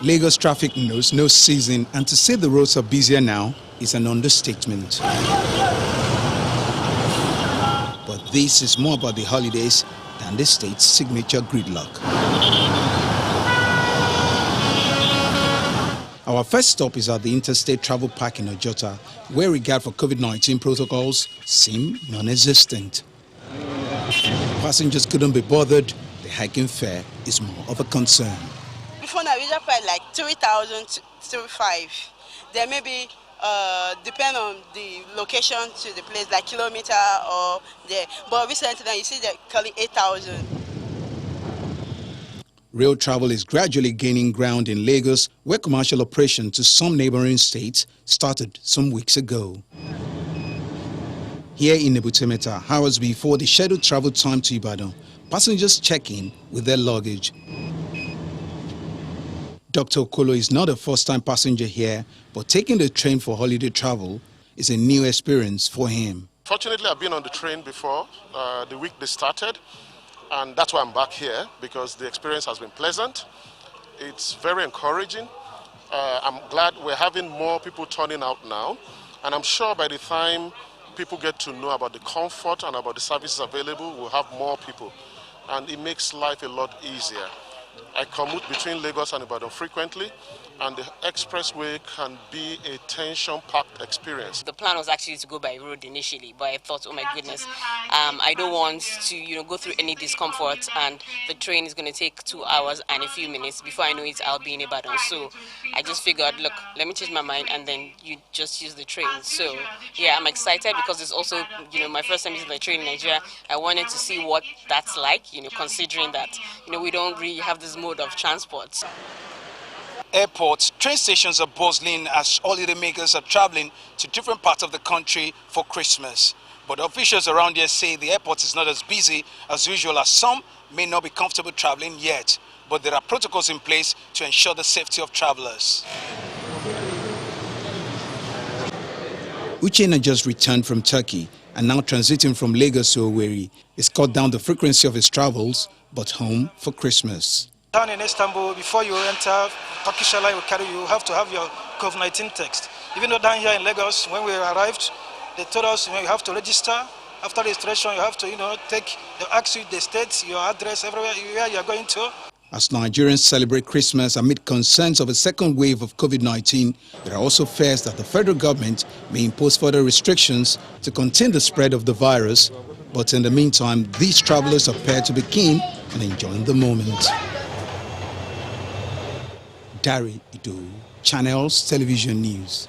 Lagos traffic knows no season, and to say the roads are busier now is an understatement. But this is more about the holidays than the state's signature gridlock. Our first stop is at the Interstate Travel Park in Ojota, where regard for COVID-19 protocols seem non-existent. Passengers couldn't be bothered. The hiking fare is more of a concern. Before now, we just pay like 3,000 to 3,500. There may be, depend on the location to the place, like kilometer or there. But recently, now you see they're calling 8,000. Rail travel is gradually gaining ground in Lagos, where commercial operation to some neighboring states started some weeks ago. Here in Ebute Metta, hours before the scheduled travel time to Ibadan, passengers check in with their luggage. Dr. Okolo is not a first-time passenger here, but taking the train for holiday travel is a new experience for him. Fortunately, I've been on the train before, the week they started, and that's why I'm back here, because the experience has been pleasant. It's very encouraging. I'm glad we're having more people turning out now, and I'm sure by the time people get to know about the comfort and about the services available, we'll have more people, and it makes life a lot easier. I commute between Lagos and Ibadan frequently, and the expressway can be a tension-packed experience. The plan was actually to go by road initially, but I thought, oh my goodness, I don't want to go through any discomfort, and the train is going to take 2 hours and a few minutes. Before I know it, I'll be in Ibadan. So I just figured, look, let me change my mind, and then you just use the train. So yeah, I'm excited because it's also my first time using the train in Nigeria. I wanted to see what that's like, considering that we don't really have this mode of transport. Airports, train stations are bustling as holidaymakers are traveling to different parts of the country for Christmas. But officials around here say the airport is not as busy as usual, as some may not be comfortable traveling yet. But there are protocols in place to ensure the safety of travelers. Uchenna just returned from Turkey and now transiting from Lagos to Owerri. He's cut down the frequency of his travels, but home for Christmas. Down in Istanbul, before you enter Turkish Airlines will carry you have to have your COVID-19 test. Even though down here in Lagos, when we arrived, they told us you have to register. After registration, you have to, they ask you the state, your address, everywhere where you are going to. As Nigerians celebrate Christmas amid concerns of a second wave of COVID-19, there are also fears that the federal government may impose further restrictions to contain the spread of the virus. But in the meantime, these travelers appear to be keen and enjoying the moment. Dari Ido, Channels Television News.